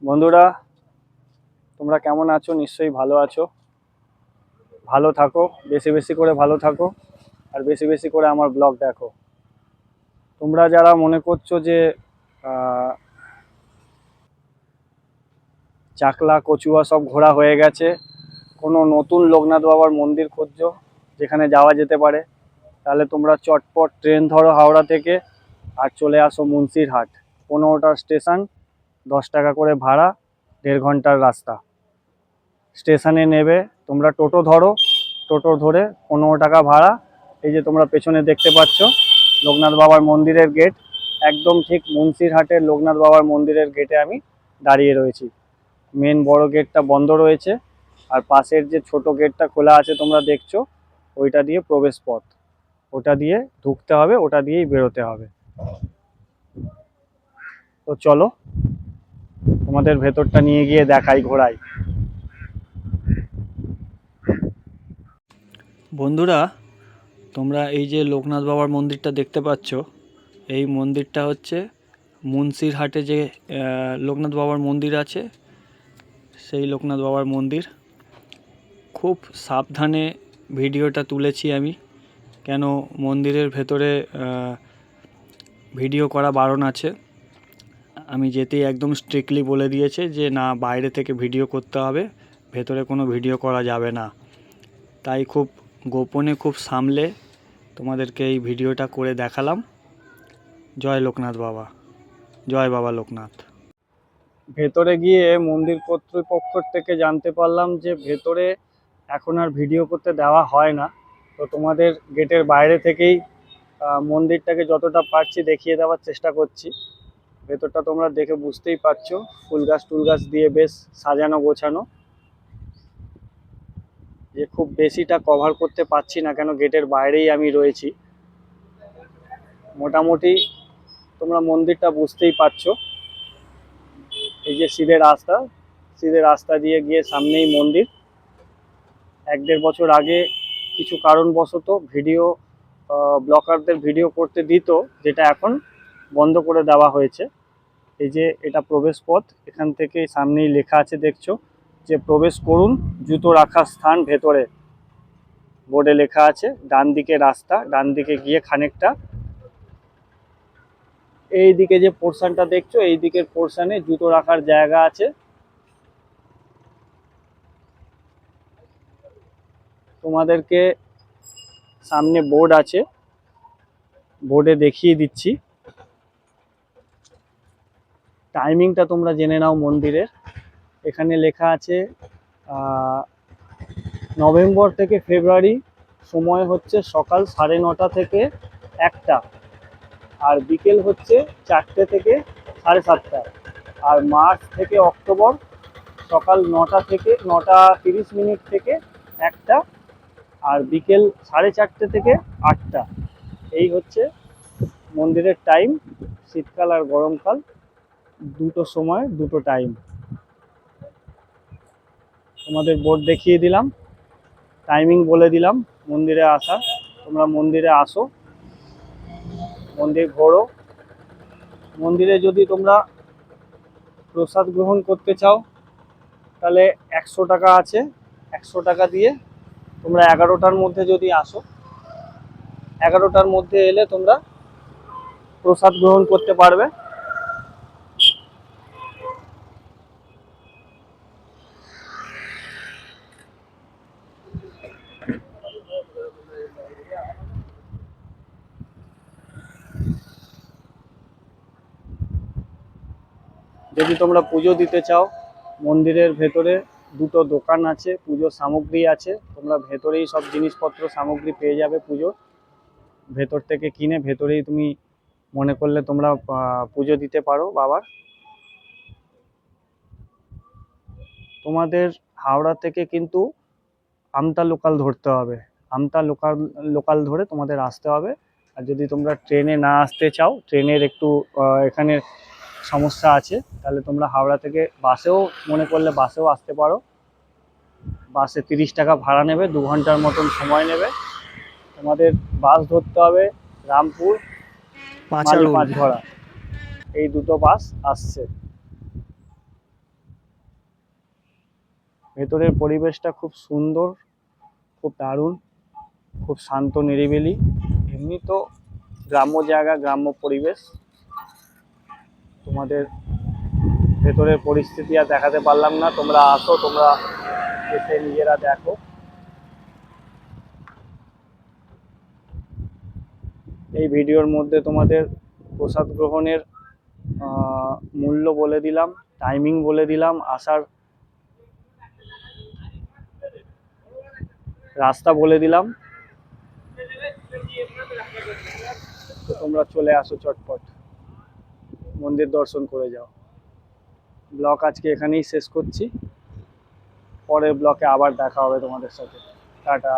বন্ধুরা, তোমরা কেমন আছো? নিশ্চয়ই ভালো আছো। ভালো থাকো, বেশি বেশি করে ভালো থাকো, আর বেশি বেশি করে আমার ব্লগ দেখো। তোমরা যারা মনে করছো যে চাকলা কচুয়া সব ঘোরা হয়ে গেছে, কোনো নতুন লোকনাথ বাবার মন্দির খুঁজছো যেখানে যাওয়া যেতে পারে, তাহলে তোমরা চটপট ট্রেন ধরো হাওড়া থেকে আর চলে আসো মুন্সিরহাট। 15টা স্টেশন, 10 টাকা করে ভাড়া, 1.5 ঘন্টার রাস্তা। স্টেশনে নেবে, তোমরা টোটো ধরো, টোটো ধরে 15 টাকা ভাড়া। এই যে তোমরা পেছনে দেখতে পাচ্ছ লোকনাথ বাবার মন্দিরের গেট, একদম ঠিক মুন্সিরহাটের লোকনাথ বাবার মন্দিরের গেটে আমি দাঁড়িয়ে রয়েছি। মেন বড় গেটটা বন্ধ রয়েছে, আর পাশের যে ছোট গেটটা খোলা আছে তোমরা দেখছো, ওইটা দিয়ে প্রবেশ পথ, ওটা দিয়ে ঢুকতে হবে, ওটা দিয়েই বেরোতে হবে। তো চলো তোমাদের ভেতরটা নিয়ে গিয়ে দেখাই, ঘোরাই। বন্ধুরা, তোমরা এই যে লোকনাথ বাবার মন্দিরটা দেখতে পাচ্ছ, এই মন্দিরটা হচ্ছে মুন্সিরহাটে যে লোকনাথ বাবার মন্দির আছে, সেই লোকনাথ বাবার মন্দির। খুব সাবধানে ভিডিওটা তুলেছি আমি, কেন মন্দিরের ভেতরে ভিডিও করা বারণ আছে। আমি যেতেই একদম স্ট্রিক্টলি বলে দিয়েছে যে না, বাইরে থেকে ভিডিও করতে হবে, ভেতরে কোনো ভিডিও করা যাবে না। তাই খুব গোপনে, খুব সামলে তোমাদেরকে এই ভিডিওটা করে দেখালাম। জয় লোকনাথ বাবা, জয় বাবা লোকনাথ। ভেতরে গিয়ে মন্দির কর্তৃপক্ষ থেকে জানতে পারলাম যে ভেতরে এখন আর ভিডিও করতে দেওয়া হয় না। তো তোমাদের গেটের বাইরে থেকেই মন্দিরটাকে যতটা পারছি দেখিয়ে দেওয়ার চেষ্টা করছি। ভেতরটা তোমরা দেখে বুঝতেই পারছো, ফুল গাছ টুল গাছ দিয়ে বেশ সাজানো গোছানো। যে খুব বেশিটা কভার করতে পারছি না, কেন গেটের বাইরেই আমি রয়েছি। মোটামুটি তোমরা মন্দিরটা বুঝতেই পারছো। এই যে সিধে রাস্তা দিয়ে গিয়ে সামনেই মন্দির। 1-1.5 বছর আগে কিছু কারণবশত ভিডিও ব্লগারদের ভিডিও করতে দিত, যেটা এখন বন্ধ করে দেওয়া হয়েছে। এই যে এটা প্রবেশ পথ, এখান থেকে সামনেই লেখা আছে দেখছো যে প্রবেশ করুন, জুতো রাখার স্থান ভেতরে, বোর্ডে লেখা আছে। ডান দিকে রাস্তা, ডান দিকে গিয়ে খানিকটা এই দিকে যে পোর্শনটা দেখছো, এই দিকের পোর্শনে জুতো রাখার জায়গা আছে। তোমাদেরকে সামনে বোর্ড আছে, বোর্ডে দেখিয়ে দিচ্ছি। টাইমিংটা তোমরা জেনে নাও মন্দিরের। এখানে লেখা আছে নভেম্বর থেকে ফেব্রুয়ারি, সময় হচ্ছে সকাল 9:30 থেকে 1টা, আর বিকেল হচ্ছে 4টে থেকে 7:30। আর মার্চ থেকে অক্টোবর সকাল 9টা থেকে 9:30 থেকে 1টা, আর বিকেল 4:30 থেকে 8টা। এই হচ্ছে মন্দিরের টাইম। শীতকাল আর গরমকাল দুটো সময়, দুটো টাইম তোমাদের বোর্ড দেখিয়ে দিলাম, টাইমিং বলে দিলাম মন্দিরে আসা। তোমরা মন্দিরে আসো, মন্দির ঘোরো। মন্দিরে যদি তোমরা প্রসাদ গ্রহণ করতে চাও, তাহলে 100 টাকা আছে। 100 টাকা দিয়ে তোমরা 11টার মধ্যে যদি আসো, 11টার মধ্যে এলে তোমরা প্রসাদ গ্রহণ করতে পারবে। যদি তোমরা পুজো দিতে চাও, মন্দিরের ভেতরে দুটো দোকান আছে, পুজোর সামগ্রী আছে। তোমরা ভেতরেই সব জিনিসপত্র সামগ্রী পেয়ে যাবে পুজোর। ভেতর থেকে কিনে ভেতরেই তুমি মনে করলে তোমরা পুজো দিতে পারো বাবার। তোমাদের হাওড়া থেকে কিন্তু আমতা লোকাল ধরতে হবে, আমতা লোকাল ধরে তোমাদের আসতে হবে। আর যদি তোমরা ট্রেনে না আসতে চাও, ট্রেনের একটু এখানে সমস্যা আছে, তাহলে তোমরা হাওড়া থেকে বাসেও মনে করলে বাসেও আসতে পারো। বাসে 30 টাকা ভাড়া নেবে, 2 ঘন্টার মতন সময় নেবে। তোমাদের বাস ধরতে হবে রামপুর, পাঁচঘড়া, এই দুটো বাস আসছে। ভেতরের পরিবেশটা খুব সুন্দর, খুব দারুণ, খুব শান্ত নিরিবিলি। এমনি তো গ্রাম্য জায়গা, গ্রাম্য পরিবেশ। তোমাদের ভেতরের পরিস্থিতি আর দেখাতে পারলাম না, তোমরা আসো, তোমরা এসে নিজেরা দেখো। এই ভিডিওর মধ্যে তোমাদের প্রসাদ গ্রহণের মূল্য বলে দিলাম, টাইমিং বলে দিলাম, আসার রাস্তা বলে দিলাম। তো তোমরা চলে আসো চটপট, মন্দির দর্শন করে যাও। ব্লগ আজকে এখানেই শেষ করছি, পরের ব্লকে আবার দেখা হবে তোমাদের সাথে। টাটা।